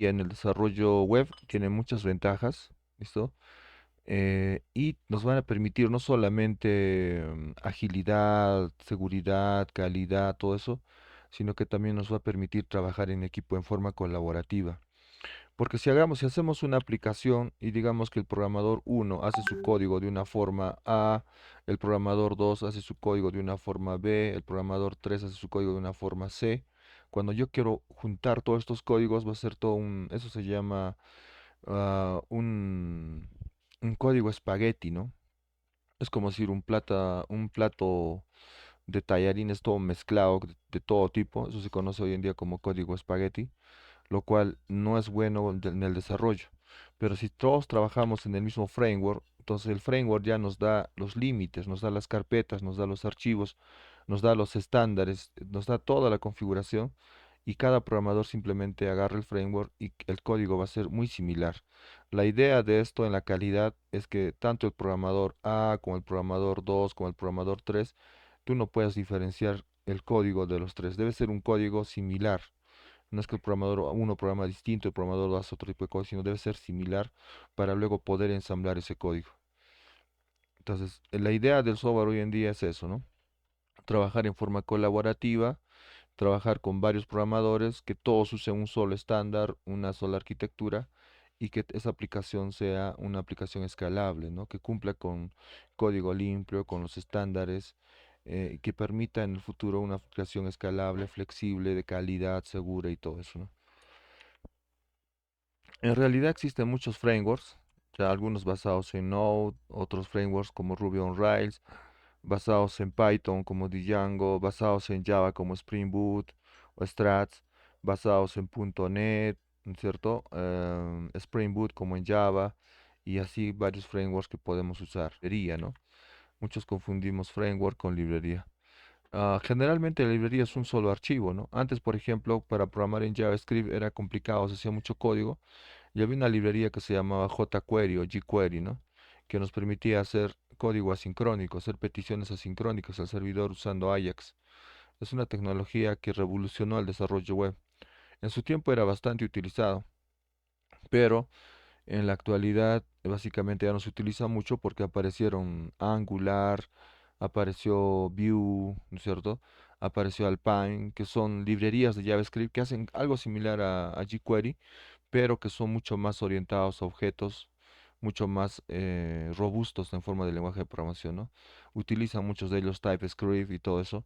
Y en el desarrollo web tiene muchas ventajas, ¿listo? Y nos van a permitir no solamente agilidad, seguridad, calidad, todo eso, sino que también nos va a permitir trabajar en equipo en forma colaborativa. Porque si hacemos una aplicación y digamos que el programador uno hace su código de una forma A, el programador 2 hace su código de una forma B, el programador 3 hace su código de una forma C, cuando yo quiero juntar todos estos códigos va a ser todo eso se llama ah, un código espagueti, ¿no? Es como decir un plato de tallarines todo mezclado de todo tipo, eso se conoce hoy en día como código espagueti, lo cual no es bueno en el desarrollo. Pero si todos trabajamos en el mismo framework, entonces el framework ya nos da los límites, nos da las carpetas, nos da los archivos, nos da los estándares, nos da toda la configuración y cada programador simplemente agarra el framework y el código va a ser muy similar. La idea de esto en la calidad es que tanto el programador A como el programador 2 como el programador 3, tú no puedes diferenciar el código de los tres. Debe ser un código similar. No es que el programador uno programa distinto, el programador hace otro tipo de código, sino debe ser similar para luego poder ensamblar ese código. Entonces, la idea del software hoy en día es eso, ¿no? Trabajar en forma colaborativa, trabajar con varios programadores, que todos usen un solo estándar, una sola arquitectura y que esa aplicación sea una aplicación escalable, ¿no? Que cumpla con código limpio, con los estándares, que permita en el futuro una aplicación escalable, flexible, de calidad, segura y todo eso, ¿no? En realidad existen muchos frameworks, ya algunos basados en Node, otros frameworks como Ruby on Rails, basados en Python como Django, basados en Java como Spring Boot o Struts, basados en .NET, ¿no es cierto? Spring Boot como en Java y así varios frameworks que podemos usar. Librería, ¿no? Muchos confundimos framework con librería. Generalmente la librería es un solo archivo, ¿no? Antes, por ejemplo, para programar en JavaScript era complicado, se hacía mucho código y había una librería que se llamaba jQuery o jQuery, ¿no? Que nos permitía hacer código asincrónico, hacer peticiones asincrónicas al servidor usando Ajax. Es una tecnología que revolucionó el desarrollo web. En su tiempo era bastante utilizado, pero en la actualidad básicamente ya no se utiliza mucho porque aparecieron Angular, apareció Vue, ¿no es cierto? Apareció Alpine, que son librerías de JavaScript que hacen algo similar a jQuery, pero que son mucho más orientados a objetos, mucho más robustos en forma de lenguaje de programación, ¿no? Utilizan muchos de ellos TypeScript y todo eso,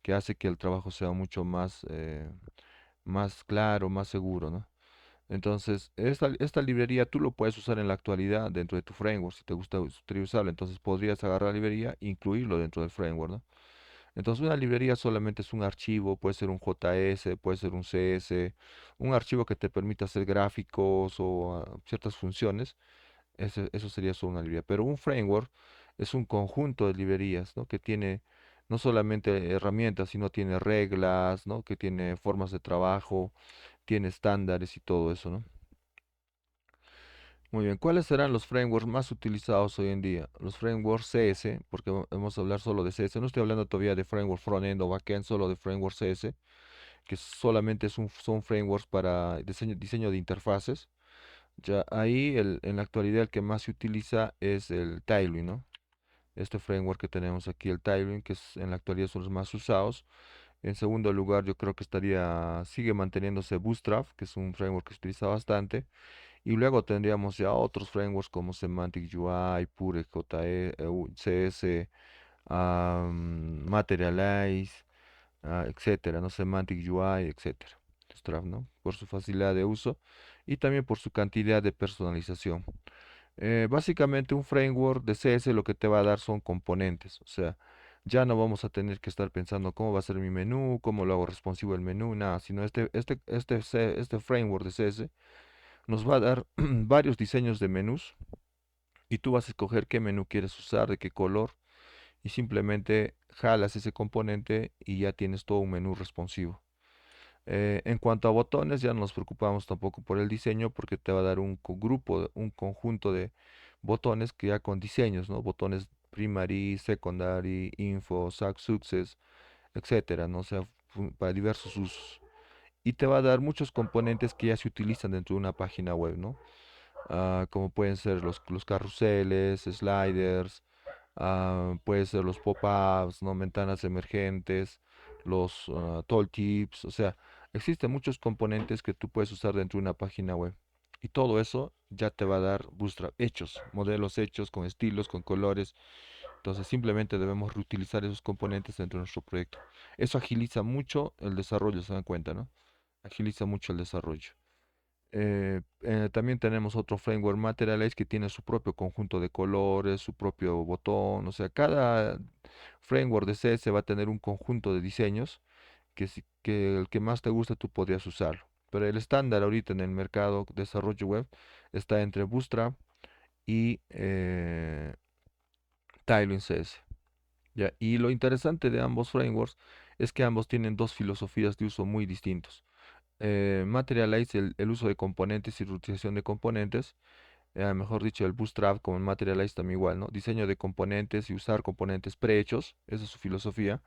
que hace que el trabajo sea mucho más claro, más seguro, ¿no? Entonces, esta librería tú lo puedes usar en la actualidad dentro de tu framework, si te gusta usarla, entonces podrías agarrar la librería e incluirlo dentro del framework, ¿no? Entonces una librería solamente es un archivo, puede ser un JS, puede ser un CS, un archivo que te permita hacer gráficos o ciertas funciones. Eso sería solo una librería. Pero un framework es un conjunto de librerías, ¿no? Que tiene no solamente herramientas, sino tiene reglas, ¿no? Que tiene formas de trabajo, tiene estándares y todo eso, ¿no? Muy bien, ¿cuáles serán los frameworks más utilizados hoy en día? Los frameworks CS, porque vamos a hablar solo de CS, no estoy hablando todavía de framework frontend o backend, solo de framework CS, que solamente son frameworks para diseño de interfaces. Ya ahí en la actualidad el que más se utiliza es el Tailwind, ¿no? Este framework que tenemos aquí, el Tailwind, que en la actualidad son los más usados. En segundo lugar, yo creo que sigue manteniéndose Bootstrap, que es un framework que se utiliza bastante. Y luego tendríamos ya otros frameworks como Semantic UI, Pure CS, Materialize, etcétera, ¿no? Semantic UI, etcétera. Bootstrap, ¿no? Por su facilidad de uso y también por su cantidad de personalización. Básicamente un framework de CS lo que te va a dar son componentes, o sea, ya no vamos a tener que estar pensando cómo va a ser mi menú, cómo lo hago responsivo el menú, nada, sino este framework de CS nos va a dar varios diseños de menús y tú vas a escoger qué menú quieres usar, de qué color y simplemente jalas ese componente y ya tienes todo un menú responsivo. En cuanto a botones, ya no nos preocupamos tampoco por el diseño porque te va a dar un conjunto de botones que ya con diseños, ¿no? Botones primary, secondary, info, success, etcétera, ¿no? O sea, para diversos usos. y te va a dar muchos componentes que ya se utilizan dentro de una página web, ¿no? Como pueden ser los carruseles, sliders, puede ser los pop-ups, ¿no? Ventanas emergentes, los tooltips, o sea, existen muchos componentes que tú puedes usar dentro de una página web. Y todo eso ya te va a dar Bootstrap hechos, modelos hechos con estilos, con colores. Entonces simplemente debemos reutilizar esos componentes dentro de nuestro proyecto. Eso agiliza mucho el desarrollo, se dan cuenta, ¿no? Agiliza mucho el desarrollo. También tenemos otro framework Materialize que tiene su propio conjunto de colores, su propio botón. O sea, cada framework de CS va a tener un conjunto de diseños que el que más te gusta tú podrías usarlo. Pero el estándar ahorita en el mercado de desarrollo web está entre Bootstrap y Tailwind CS. ¿Ya? Y lo interesante de ambos frameworks es que ambos tienen dos filosofías de uso muy distintos. Materialize el uso de componentes y reutilización de componentes, mejor dicho, el Bootstrap como el Materialize también igual, ¿no? Diseño de componentes y usar componentes prehechos, esa es su filosofía.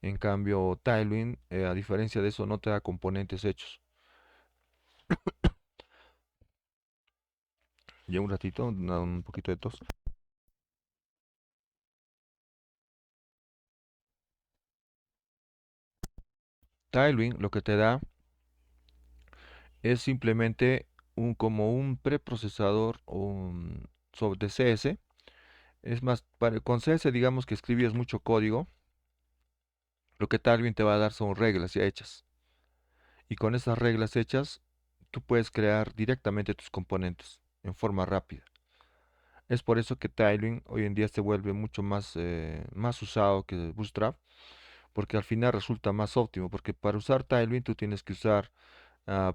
En cambio, Tailwind, a diferencia de eso, no te da componentes hechos. Ya un ratito, un poquito de tos. Tailwind lo que te da es simplemente como un preprocesador de CS. Es más, con CS digamos que escribías mucho código, lo que Tailwind te va a dar son reglas ya hechas. Y con esas reglas hechas, tú puedes crear directamente tus componentes en forma rápida. Es por eso que Tailwind hoy en día se vuelve mucho más usado que Bootstrap, porque al final resulta más óptimo, porque para usar Tailwind tú tienes que usar,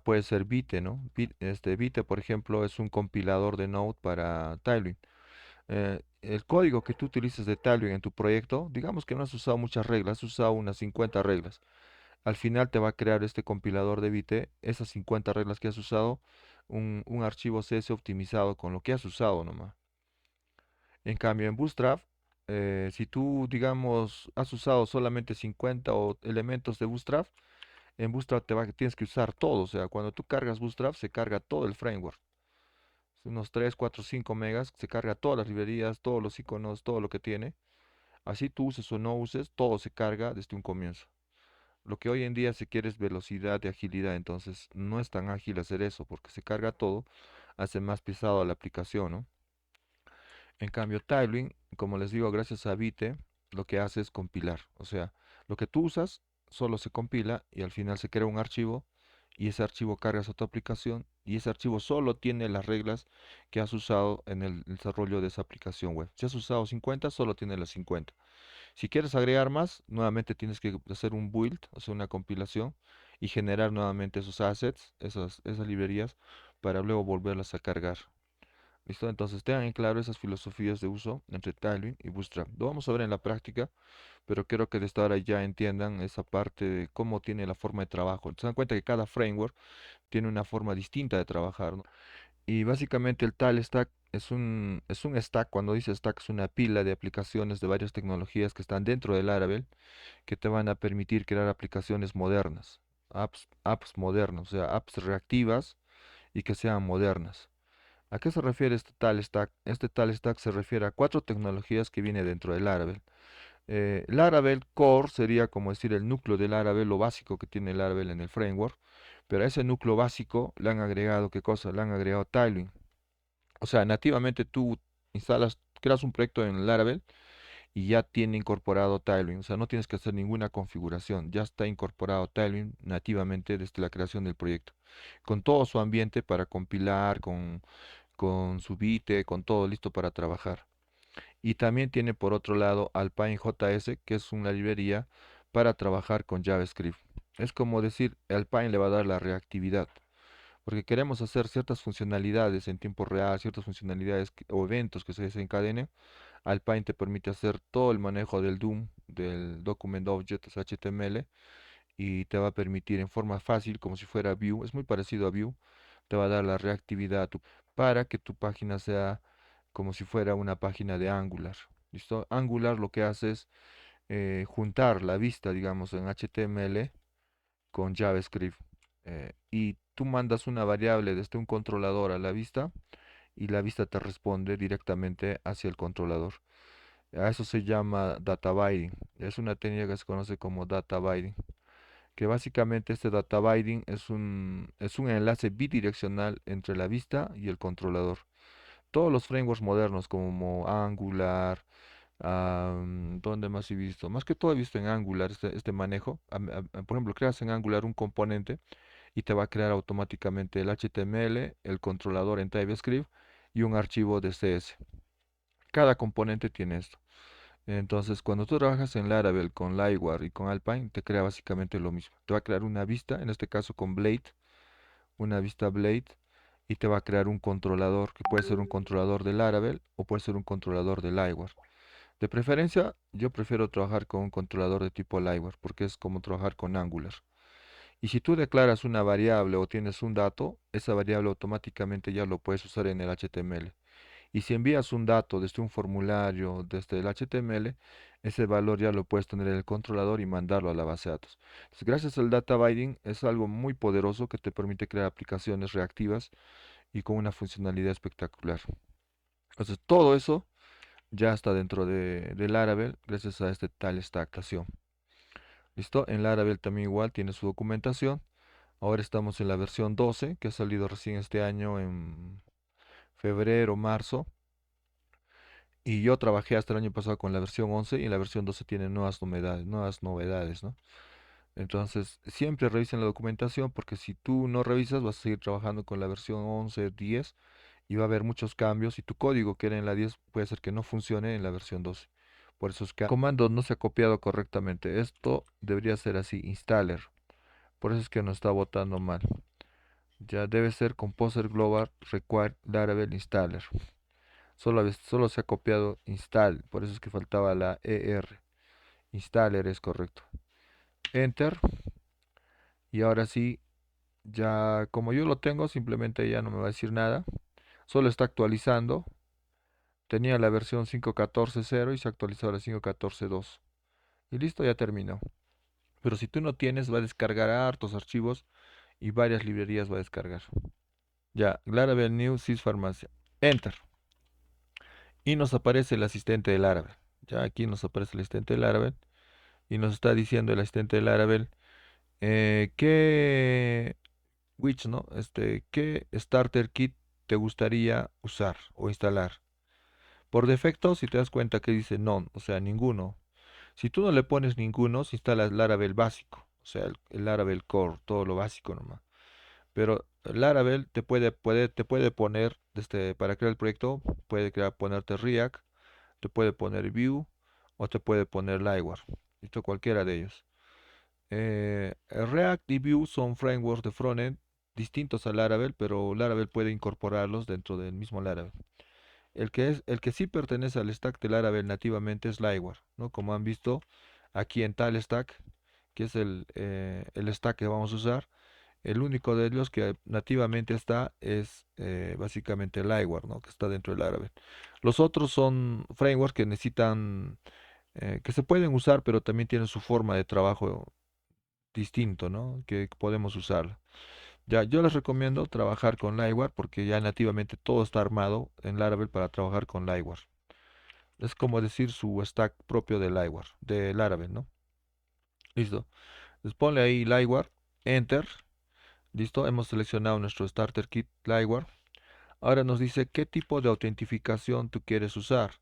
puede ser Vite, ¿no? Vite, por ejemplo, es un compilador de Node para Tailwind. El código que tú utilizas de Tailwind en tu proyecto, digamos que no has usado muchas reglas, has usado unas 50 reglas. Al final te va a crear este compilador de Vite, esas 50 reglas que has usado, un archivo CS optimizado con lo que has usado nomás. En cambio, en Bootstrap, si tú, digamos, has usado solamente 50 elementos de Bootstrap, en Bootstrap tienes que usar todo. O sea, cuando tú cargas Bootstrap, se carga todo el framework. Unos 3, 4, 5 megas, se carga todas las librerías, todos los iconos, todo lo que tiene. Así tú uses o no uses, todo se carga desde un comienzo. Lo que hoy en día se quiere es velocidad y agilidad, entonces no es tan ágil hacer eso porque se carga todo, hace más pesado la aplicación, ¿no? En cambio, Tailwind, como les digo, gracias a Vite, lo que hace es compilar. O sea, lo que tú usas solo se compila y al final se crea un archivo y ese archivo cargas a tu aplicación y ese archivo solo tiene las reglas que has usado en el desarrollo de esa aplicación web. Si has usado 50, solo tiene las 50. Si quieres agregar más, nuevamente tienes que hacer un build, o sea, una compilación y generar nuevamente esos assets, esas librerías, para luego volverlas a cargar. ¿Listo? Entonces tengan en claro esas filosofías de uso entre Tailwind y Bootstrap. Lo vamos a ver en la práctica, pero quiero que de esta hora ya entiendan esa parte de cómo tiene la forma de trabajo. Se dan cuenta que cada framework tiene una forma distinta de trabajar, ¿no? Y básicamente el Tal Stack es un stack, cuando dice stack es una pila de aplicaciones de varias tecnologías que están dentro del Laravel, que te van a permitir crear aplicaciones modernas, apps modernas, o sea, apps reactivas y que sean modernas. ¿A qué se refiere este tal stack? Este tal stack se refiere a cuatro tecnologías que viene dentro del Laravel. Laravel Core sería como decir el núcleo del Laravel, lo básico que tiene Laravel en el framework, pero a ese núcleo básico le han agregado, ¿qué cosa? Le han agregado tiling. O sea, nativamente tú creas un proyecto en Laravel y ya tiene incorporado Tailwind. O sea, no tienes que hacer ninguna configuración. Ya está incorporado Tailwind nativamente desde la creación del proyecto. Con todo su ambiente para compilar, con su Vite, con todo listo para trabajar. Y también tiene por otro lado Alpine JS, que es una librería para trabajar con JavaScript. Es como decir, Alpine le va a dar la reactividad, porque queremos hacer ciertas funcionalidades en tiempo real, ciertas funcionalidades o eventos que se desencadenen. Alpine te permite hacer todo el manejo del DOM, del Document Object HTML, y te va a permitir en forma fácil, como si fuera Vue, es muy parecido a Vue, te va a dar la reactividad para que tu página sea como si fuera una página de Angular. ¿Listo? Angular lo que hace es juntar la vista, digamos, en HTML con JavaScript. y tú mandas una variable desde un controlador a la vista y la vista te responde directamente hacia el controlador. A eso se llama data binding. Es una técnica que se conoce como data binding, que básicamente este data binding es un enlace bidireccional entre la vista y el controlador. Todos los frameworks modernos como Angular, ¿dónde más he visto? Más que todo he visto en Angular este manejo. Por ejemplo, creas en Angular un componente y te va a crear automáticamente el HTML, el controlador en TypeScript y un archivo de CS. Cada componente tiene esto. Entonces, cuando tú trabajas en Laravel con Livewire y con Alpine, te crea básicamente lo mismo. Te va a crear una vista, en este caso con Blade, una vista Blade, y te va a crear un controlador, que puede ser un controlador de Laravel o puede ser un controlador de Livewire. De preferencia, yo prefiero trabajar con un controlador de tipo Livewire, porque es como trabajar con Angular. Y si tú declaras una variable o tienes un dato, esa variable automáticamente ya lo puedes usar en el HTML. Y si envías un dato desde un formulario, desde el HTML, ese valor ya lo puedes tener en el controlador y mandarlo a la base de datos. Entonces, gracias al data binding es algo muy poderoso que te permite crear aplicaciones reactivas y con una funcionalidad espectacular. Entonces, todo eso ya está dentro de Laravel gracias a tal estacación. ¿Listo? En Laravel también igual tiene su documentación. Ahora estamos en la versión 12 que ha salido recién este año en febrero, marzo. Y yo trabajé hasta el año pasado con la versión 11 y en la versión 12 tiene nuevas novedades, ¿no? Entonces, siempre revisen la documentación porque si tú no revisas vas a seguir trabajando con la versión 11, 10 y va a haber muchos cambios y tu código que era en la 10 puede ser que no funcione en la versión 12. Por eso es que el comando no se ha copiado correctamente. Esto debería ser así, installer. Por eso es que nos está botando mal. Ya debe ser composer global require laravel installer. Solo se ha copiado install, por eso es que faltaba la ER. Installer es correcto. Enter. Y ahora sí, ya como yo lo tengo, simplemente ya no me va a decir nada. Solo está actualizando. Tenía la versión 5.14.0 y se actualizó a la 5.14.2. Y listo, ya terminó. Pero si tú no tienes, va a descargar hartos archivos y varias librerías va a descargar. Ya, Laravel New Sys Farmacia. Enter. Y nos aparece el asistente del Laravel. Ya aquí nos aparece el asistente del Laravel. Y nos está diciendo el asistente del Laravel qué ¿no? ¿Qué starter kit te gustaría usar o instalar? Por defecto, si te das cuenta que dice no, o sea, ninguno. Si tú no le pones ninguno, se instala el Laravel básico, o sea, el Laravel Core, todo lo básico nomás. Pero Laravel te puede poner, para crear el proyecto, ponerte React, te puede poner Vue o te puede poner Livewire. Listo, cualquiera de ellos. React y Vue son frameworks de frontend distintos a Laravel, pero Laravel puede incorporarlos dentro del mismo Laravel. El que sí pertenece al stack de Laravel nativamente es Livewire, ¿no? Como han visto aquí en tal stack, que es el stack que vamos a usar. El único de ellos que nativamente está es básicamente Livewire, ¿no? Que está dentro de Laravel. Los otros son frameworks que necesitan, que se pueden usar, pero también tienen su forma de trabajo distinto, ¿no? Que podemos usar. Ya, yo les recomiendo trabajar con Livewire porque ya nativamente todo está armado en Laravel para trabajar con Livewire. Es como decir su stack propio de Livewire, de Laravel, ¿no? Listo. Les ponle ahí Livewire, Enter. Listo, hemos seleccionado nuestro Starter Kit Livewire. Ahora nos dice qué tipo de autentificación tú quieres usar.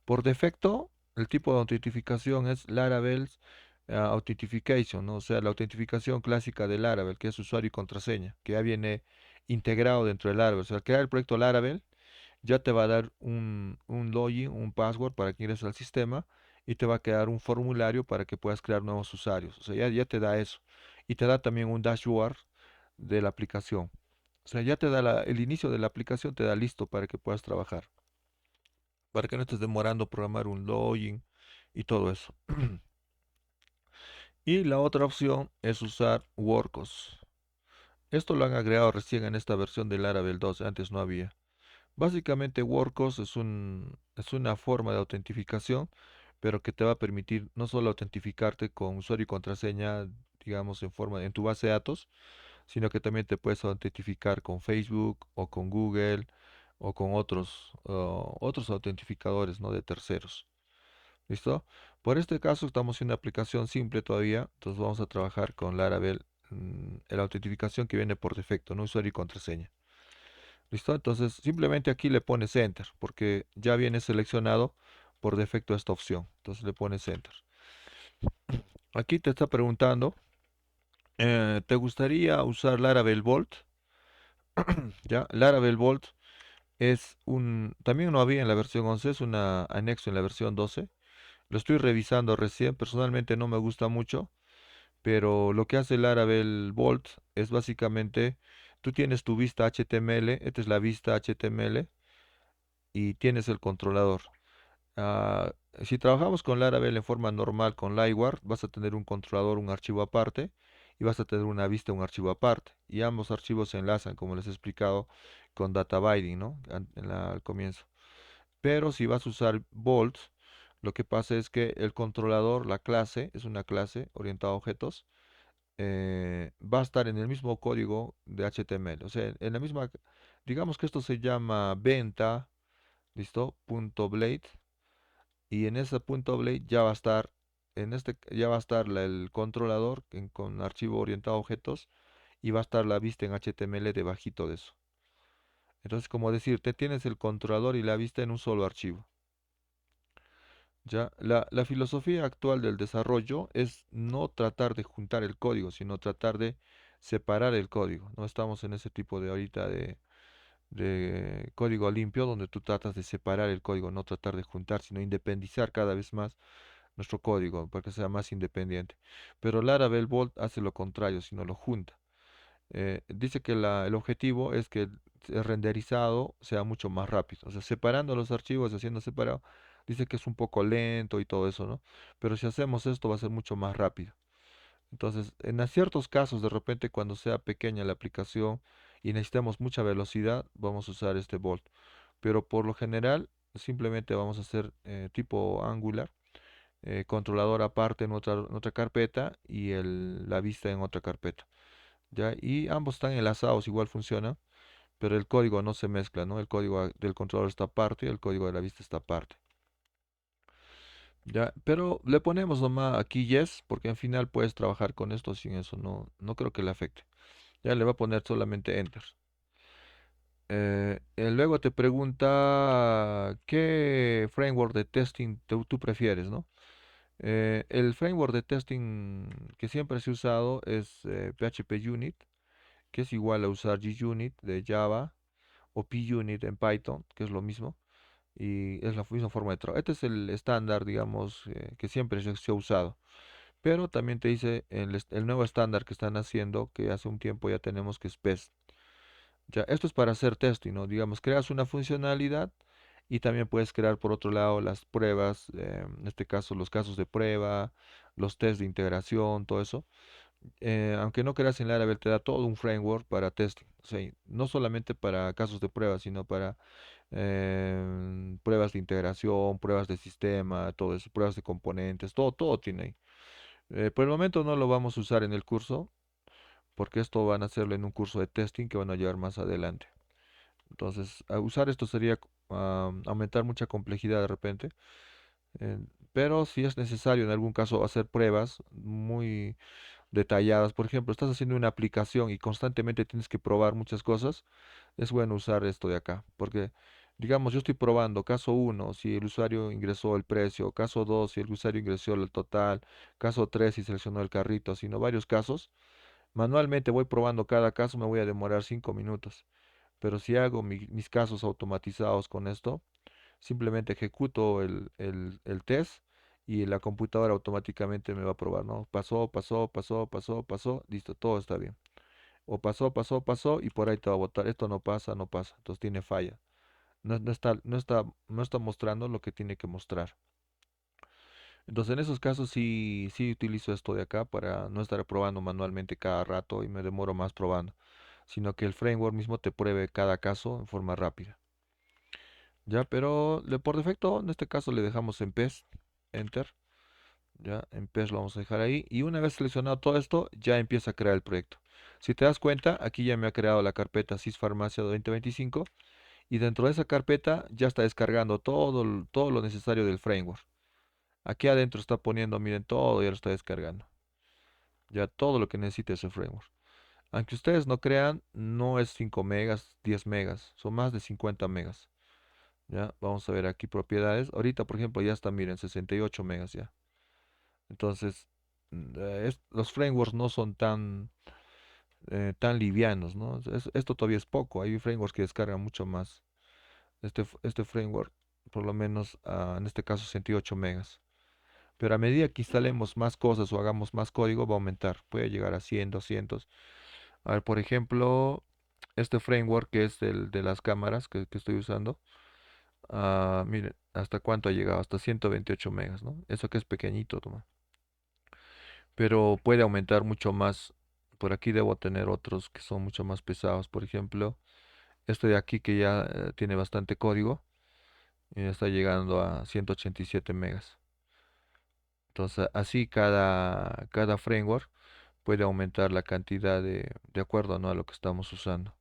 Por defecto, el tipo de autentificación es Laravel Authentication, ¿no? O sea, la autentificación clásica de Laravel, que es usuario y contraseña, que ya viene integrado dentro de Laravel. O sea, al crear el proyecto Laravel, ya te va a dar un login, un password para que ingreses al sistema y te va a quedar un formulario para que puedas crear nuevos usuarios. O sea, ya te da eso. Y te da también un dashboard de la aplicación. O sea, ya te da el inicio de la aplicación, te da listo para que puedas trabajar. Para que no estés demorando programar un login y todo eso. Y la otra opción es usar Workos. Esto lo han agregado recién en esta versión del Laravel 2, antes no había. Básicamente Workos es una forma de autentificación, pero que te va a permitir no solo autentificarte con usuario y contraseña, digamos, en tu base de datos, sino que también te puedes autentificar con Facebook o con Google o con otros autentificadores, ¿no? De terceros. ¿Listo? Por este caso estamos en una aplicación simple todavía, entonces vamos a trabajar con Laravel, la autentificación que viene por defecto, no usuario y contraseña. ¿Listo? Entonces simplemente aquí le pones Enter, porque ya viene seleccionado por defecto esta opción. Entonces le pones Enter. Aquí te está preguntando, ¿te gustaría usar Laravel Bolt? ¿Ya? Laravel Bolt también no había en la versión 11, es un anexo en la versión 12. Lo estoy revisando recién, personalmente no me gusta mucho, pero lo que hace Laravel Bolt es básicamente, tú tienes tu vista HTML, esta es la vista HTML y tienes el controlador. Ah, si trabajamos con Laravel en forma normal con Liveware, vas a tener un controlador, un archivo aparte, y vas a tener una vista, un archivo aparte. Y ambos archivos se enlazan, como les he explicado, con data binding, ¿no? Al comienzo. Pero si vas a usar Bolt, lo que pasa es que el controlador, la clase, es una clase orientada a objetos, va a estar en el mismo código de HTML. O sea, en la misma, digamos que esto se llama venta, ¿listo? Punto Blade. Y en ese punto Blade ya va a estar, ya va a estar el controlador con archivo orientado a objetos y va a estar la vista en HTML debajito de eso. Entonces, como decirte, tienes el controlador y la vista en un solo archivo. Ya, la filosofía actual del desarrollo es no tratar de juntar el código, sino tratar de separar el código. No estamos en ese tipo de ahorita de código limpio donde tú tratas de separar el código, no tratar de juntar, sino independizar cada vez más nuestro código para que sea más independiente. Pero Laravel Bolt hace lo contrario, sino lo junta. Dice que el objetivo es que el renderizado sea mucho más rápido. O sea, separando los archivos, haciendo separado, dice que es un poco lento y todo eso, ¿no? Pero si hacemos esto va a ser mucho más rápido. Entonces, en ciertos casos, de repente, cuando sea pequeña la aplicación y necesitemos mucha velocidad, vamos a usar este Bolt. Pero por lo general, simplemente vamos a hacer tipo Angular, controlador aparte en otra carpeta y la vista en otra carpeta. ¿Ya? Y ambos están enlazados, igual funciona, pero el código no se mezcla, ¿no? El código del controlador está aparte y el código de la vista está aparte. ¿Ya? Pero le ponemos nomás aquí yes, porque al final puedes trabajar con esto sin eso, no creo que le afecte. Ya le va a poner solamente enter. Luego te pregunta qué framework de testing tú prefieres, ¿no? El framework de testing que siempre se ha usado es PHP Unit, que es igual a usar GUnit de Java o PUnit en Python, que es lo mismo, y es la misma forma de trabajo. Este es el estándar, digamos, que siempre se ha usado. Pero también te dice el nuevo estándar que están haciendo, que hace un tiempo ya tenemos, que es PEST. Ya, esto es para hacer testing, ¿no? Digamos, creas una funcionalidad y también puedes crear por otro lado las pruebas, en este caso los casos de prueba, los test de integración, todo eso. Aunque no creas en Laravel, te da todo un framework para testing. O sea, no solamente para casos de prueba, sino para pruebas de integración, pruebas de sistema, todo eso, pruebas de componentes, todo tiene ahí. Por el momento no lo vamos a usar en el curso, porque esto van a hacerlo en un curso de testing que van a llevar más adelante. Entonces, usar esto sería aumentar mucha complejidad de repente. eh, pero si es necesario en algún caso hacer pruebas muy detalladas. Por ejemplo, estás haciendo una aplicación y constantemente tienes que probar muchas cosas, es bueno usar esto de acá, porque digamos, yo estoy probando caso uno si el usuario ingresó el precio, caso 2 si el usuario ingresó el total, caso 3 si seleccionó el carrito, sino varios casos. Manualmente voy probando cada caso, me voy a demorar 5 minutos. Pero si hago mis casos automatizados con esto, simplemente ejecuto el test y la computadora automáticamente me va a probar, ¿no? Pasó, listo, todo está bien. O pasó y por ahí te va a botar. Esto no pasa, no pasa. Entonces tiene falla. No está mostrando lo que tiene que mostrar. Entonces en esos casos sí utilizo esto de acá para no estar probando manualmente cada rato y me demoro más probando, sino que el framework mismo te pruebe cada caso en forma rápida. Ya, pero por defecto en este caso le dejamos en PES, Enter. Ya, en PES lo vamos a dejar ahí. Y una vez seleccionado todo esto, ya empieza a crear el proyecto. Si te das cuenta, aquí ya me ha creado la carpeta Sysfarmacia 2025 y dentro de esa carpeta ya está descargando todo lo necesario del framework. Aquí adentro está poniendo, miren, todo ya lo está descargando. Ya todo lo que necesita ese framework. Aunque ustedes no crean, no es 5 megas, 10 megas, son más de 50 megas. Ya, vamos a ver aquí propiedades. Ahorita, por ejemplo, ya está, miren, 68 megas ya. Entonces, los frameworks no son tan livianos, ¿no? Esto todavía es poco. Hay frameworks que descargan mucho más. Este framework, por lo menos, en este caso, 68 megas. Pero a medida que instalemos más cosas o hagamos más código, va a aumentar. Puede llegar a 100, 200. A ver, por ejemplo, este framework que es el de las cámaras que estoy usando. Miren, ¿hasta cuánto ha llegado? Hasta 128 megas, ¿no? Eso que es pequeñito, toma. Pero puede aumentar mucho más. Por aquí debo tener otros que son mucho más pesados. Por ejemplo, este de aquí que ya tiene bastante código. Y está llegando a 187 megas. Entonces, así cada framework puede aumentar la cantidad de acuerdo, ¿no?, a lo que estamos usando.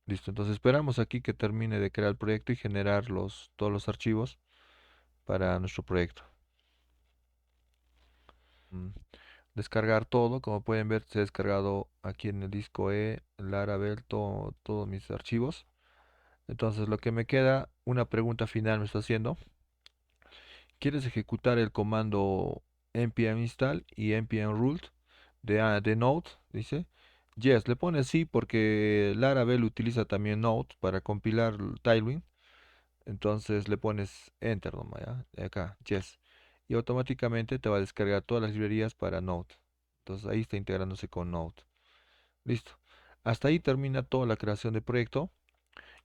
Listo, entonces esperamos aquí que termine de crear el proyecto y generar todos los archivos para nuestro proyecto. Mm, Descargar todo, como pueden ver, se ha descargado aquí en el disco Laravel, todos mis archivos. Entonces lo que me queda, una pregunta final me está haciendo. ¿Quieres ejecutar el comando npm install y npm root de Node? Dice. Yes, le pone sí porque Laravel utiliza también Node para compilar Tailwind. Entonces le pones Enter nomás, ¿ya? Acá, Yes. Y automáticamente te va a descargar todas las librerías para Node. Entonces ahí está integrándose con Node. Listo. Hasta ahí termina toda la creación de proyecto.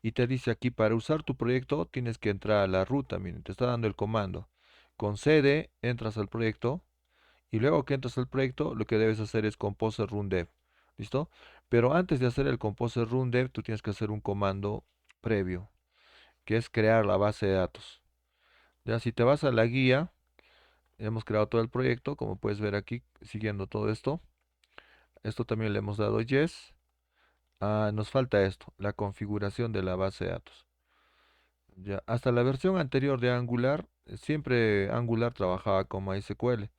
Y te dice aquí, para usar tu proyecto tienes que entrar a la ruta. Miren, te está dando el comando. Con cd entras al proyecto. Y luego que entras al proyecto, lo que debes hacer es composer run dev. ¿Listo? Pero antes de hacer el composer run dev, tú tienes que hacer un comando previo, que es crear la base de datos. Ya si te vas a la guía, hemos creado todo el proyecto, como puedes ver aquí, siguiendo todo esto. Esto también le hemos dado yes. Nos falta esto, la configuración de la base de datos. Ya, hasta la versión anterior de Angular, siempre Angular trabajaba con MySQL,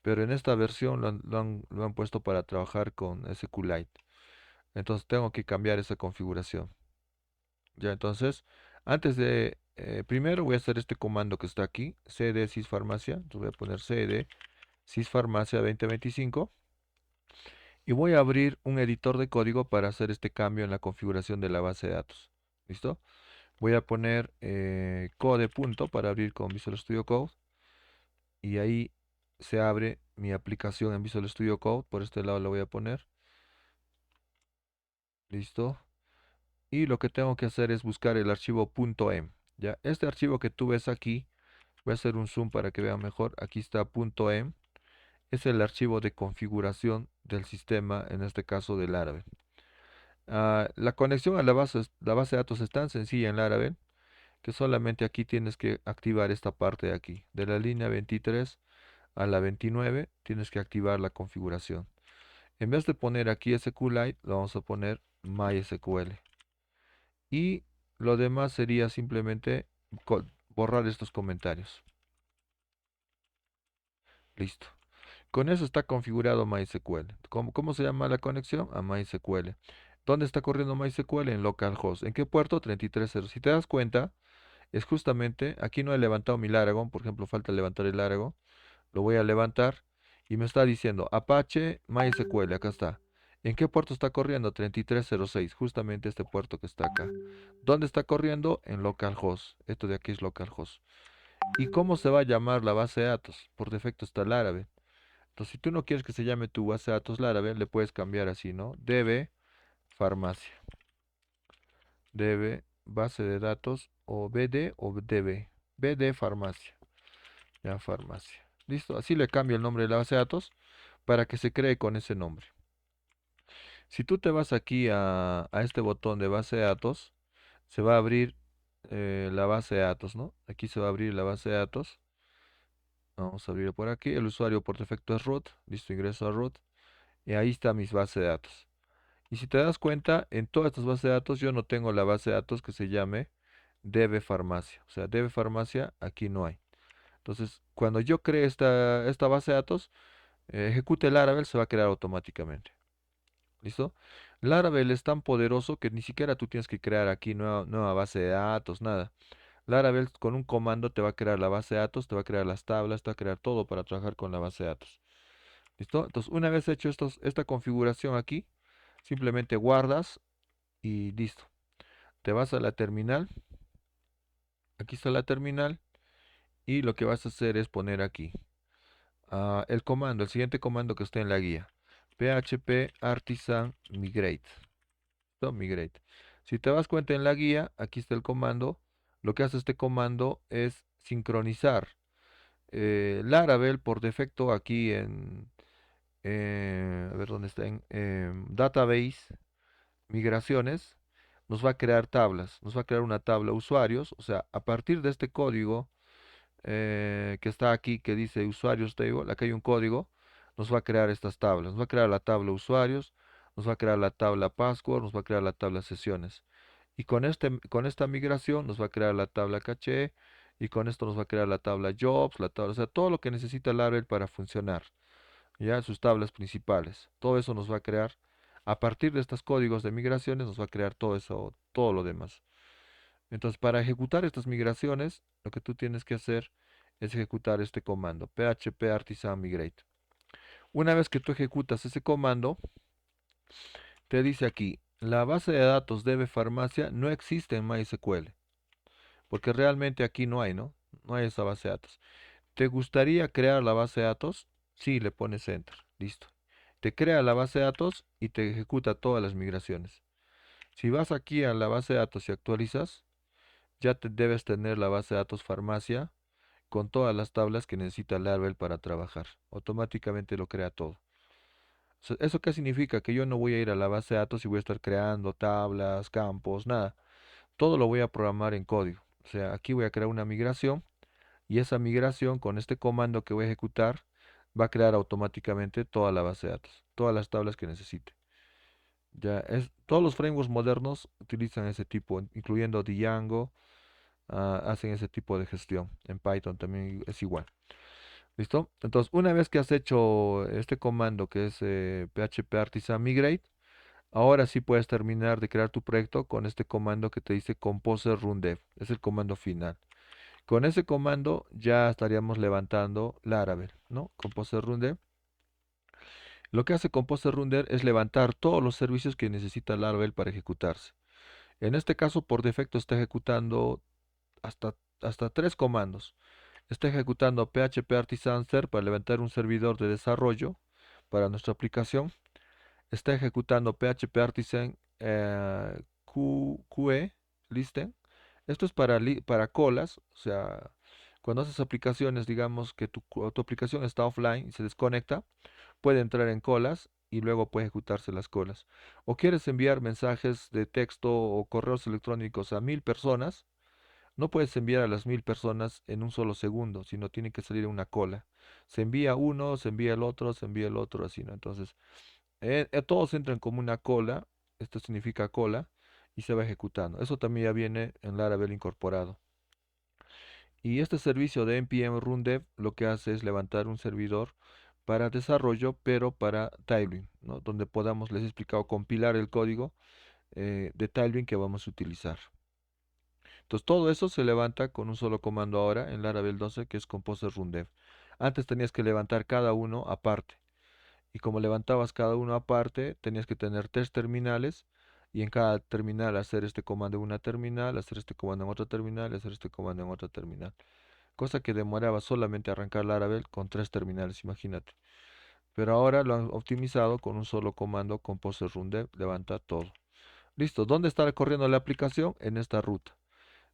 pero en esta versión lo han puesto para trabajar con SQLite. Entonces tengo que cambiar esa configuración. Ya, entonces, primero voy a hacer este comando que está aquí, cd sysfarmacia. Entonces voy a poner cd sysfarmacia 2025 y voy a abrir un editor de código para hacer este cambio en la configuración de la base de datos. ¿Listo? Voy a poner code punto para abrir con Visual Studio Code y ahí se abre mi aplicación en Visual Studio Code. Por este lado lo voy a poner. Listo. Y lo que tengo que hacer es buscar el archivo .m. Ya, este archivo que tú ves aquí, voy a hacer un zoom para que vean mejor. Aquí está .m. Es el archivo de configuración del sistema, en este caso del Laravel. La conexión a la base de datos es tan sencilla en Laravel que solamente aquí tienes que activar esta parte de aquí. De la línea 23 a la 29 tienes que activar la configuración. En vez de poner aquí SQLite, lo vamos a poner MySQL. Y lo demás sería simplemente borrar estos comentarios. Listo. Con eso está configurado MySQL. ¿Cómo se llama la conexión? A MySQL. ¿Dónde está corriendo MySQL? En localhost. ¿En qué puerto? 33.0. Si te das cuenta, es justamente, aquí no he levantado mi Laragon, por ejemplo, falta levantar el Laragon. Lo voy a levantar y me está diciendo Apache MySQL, acá está. ¿En qué puerto está corriendo? 3306, justamente este puerto que está acá. ¿Dónde está corriendo? En localhost. Esto de aquí es localhost. ¿Y cómo se va a llamar la base de datos? Por defecto está Laravel. Entonces, si tú no quieres que se llame tu base de datos Laravel, le puedes cambiar así, ¿no? DB farmacia. DB base de datos o BD o DB. BD farmacia. Ya, farmacia. Listo. Así le cambio el nombre de la base de datos para que se cree con ese nombre. Si tú te vas aquí a este botón de base de datos, se va a abrir la base de datos, ¿no? Aquí se va a abrir la base de datos. Vamos a abrir por aquí. El usuario por defecto es root. Listo, ingreso a root. Y ahí está mis bases de datos. Y si te das cuenta, en todas estas bases de datos yo no tengo la base de datos que se llame DB Farmacia. O sea, DB Farmacia aquí no hay. Entonces, cuando yo cree esta base de datos, ejecute Laravel, se va a crear automáticamente. ¿Listo? Laravel es tan poderoso que ni siquiera tú tienes que crear aquí nueva base de datos, nada. Laravel con un comando te va a crear la base de datos, te va a crear las tablas, te va a crear todo para trabajar con la base de datos. ¿Listo? Entonces, una vez hecho esta configuración aquí, simplemente guardas y listo. Te vas a la terminal, aquí está la terminal, y lo que vas a hacer es poner aquí el comando, el siguiente comando que está en la guía. PHP artisan migrate. ¿Listo? Migrate. Si te das cuenta en la guía, aquí está el comando. Lo que hace este comando es sincronizar Laravel por defecto aquí a ver dónde está, en database, migraciones, nos va a crear tablas, nos va a crear una tabla usuarios, o sea, a partir de este código que está aquí, que dice usuarios table, acá hay un código, nos va a crear estas tablas, nos va a crear la tabla usuarios, nos va a crear la tabla password, nos va a crear la tabla sesiones. Y con esta migración nos va a crear la tabla caché, y con esto nos va a crear la tabla jobs, la tabla, o sea, todo lo que necesita Laravel para funcionar, ya sus tablas principales. Todo eso nos va a crear, a partir de estos códigos de migraciones, nos va a crear todo eso, todo lo demás. Entonces, para ejecutar estas migraciones, lo que tú tienes que hacer es ejecutar este comando, php artisan migrate. Una vez que tú ejecutas ese comando, te dice aquí, la base de datos DB Farmacia no existe en MySQL, porque realmente aquí no hay, ¿no? No hay esa base de datos. ¿Te gustaría crear la base de datos? Sí, le pones Enter, listo. Te crea la base de datos y te ejecuta todas las migraciones. Si vas aquí a la base de datos y actualizas, ya te debes tener la base de datos farmacia con todas las tablas que necesita Laravel para trabajar. Automáticamente lo crea todo. ¿Eso qué significa? Que yo no voy a ir a la base de datos y voy a estar creando tablas, campos, nada. Todo lo voy a programar en código. O sea, aquí voy a crear una migración y esa migración con este comando que voy a ejecutar va a crear automáticamente toda la base de datos, todas las tablas que necesite. Todos los frameworks modernos utilizan ese tipo, incluyendo Django, hacen ese tipo de gestión. En Python también es igual. ¿Listo? Entonces, una vez que has hecho este comando que es php artisan migrate, ahora sí puedes terminar de crear tu proyecto con este comando que te dice composer run dev. Es el comando final. Con ese comando ya estaríamos levantando Laravel, ¿no? Composer run dev. Lo que hace Composer run dev es levantar todos los servicios que necesita Laravel para ejecutarse. En este caso, por defecto, está ejecutando hasta tres comandos. Está ejecutando PHP Artisan Ser para levantar un servidor de desarrollo para nuestra aplicación. Está ejecutando PHP Artisan QE Listen. Esto es para colas, o sea, cuando haces aplicaciones, digamos que tu aplicación está offline y se desconecta, puede entrar en colas y luego puede ejecutarse las colas. O quieres enviar mensajes de texto o correos electrónicos a 1000 personas, no puedes enviar a las 1000 personas en un solo segundo, sino tiene que salir en una cola. Se envía uno, se envía el otro, se envía el otro, así, ¿no? Entonces, todos entran como una cola, esto significa cola, y se va ejecutando. Eso también ya viene en Laravel incorporado. Y este servicio de npm rundev lo que hace es levantar un servidor para desarrollo, pero para Tailwind, ¿no? Donde podamos, les he explicado, compilar el código de Tailwind que vamos a utilizar. Entonces todo eso se levanta con un solo comando ahora en Laravel 12 que es composer rundev. Antes tenías que levantar cada uno aparte. Y como levantabas cada uno aparte, tenías que tener tres terminales y en cada terminal hacer este comando en una terminal, hacer este comando en otra terminal y hacer este comando en otra terminal. Cosa que demoraba solamente arrancar Laravel con tres terminales, imagínate. Pero ahora lo han optimizado con un solo comando composer rundev, levanta todo. Listo, ¿dónde está corriendo la aplicación? En esta ruta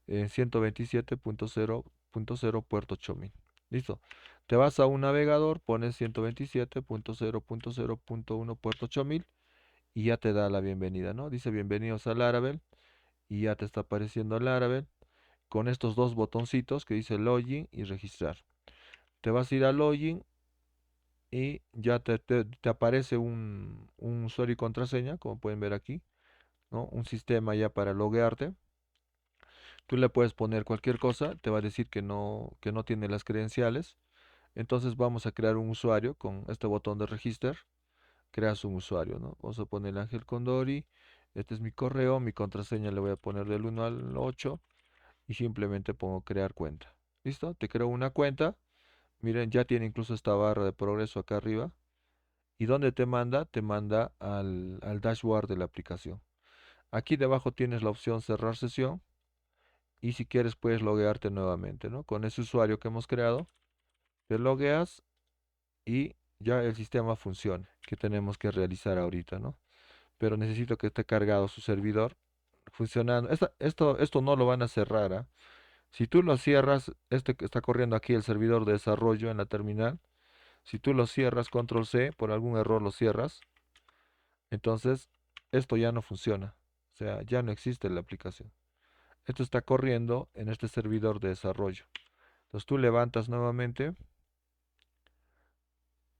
en 127.0.0 Puerto Chomín. Listo. Te vas a un navegador, pones 127.0.0.1 Puerto Chomil y ya te da la bienvenida, ¿no? Dice bienvenidos a Laravel y ya te está apareciendo Laravel con estos dos botoncitos que dice login y registrar. Te vas a ir a login y ya te aparece un usuario y contraseña, como pueden ver aquí, ¿no? Un sistema ya para loguearte. Tú le puedes poner cualquier cosa, te va a decir que no tiene las credenciales. Entonces vamos a crear un usuario con este botón de register. Creas un usuario, ¿no? Vamos a poner Ángel Condori. Este es mi correo, mi contraseña le voy a poner del 1 al 8 y simplemente pongo crear cuenta. ¿Listo? Te creo una cuenta. Miren, ya tiene incluso esta barra de progreso acá arriba. ¿Y dónde te manda? Te manda al dashboard de la aplicación. Aquí debajo tienes la opción cerrar sesión y si quieres puedes loguearte nuevamente, ¿no? Con ese usuario que hemos creado, te logueas y ya el sistema funciona, que tenemos que realizar ahorita, ¿no? Pero necesito que esté cargado su servidor funcionando. Esto no lo van a cerrar, ¿ah? Si tú lo cierras, este que está corriendo aquí el servidor de desarrollo en la terminal, si tú lo cierras, control C, por algún error lo cierras, entonces esto ya no funciona. O sea, ya no existe la aplicación. Esto está corriendo en este servidor de desarrollo. Entonces tú levantas nuevamente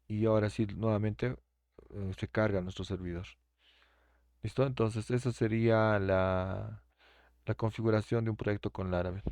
y ahora sí, nuevamente se carga nuestro servidor. ¿Listo? Entonces esa sería la configuración de un proyecto con Laravel.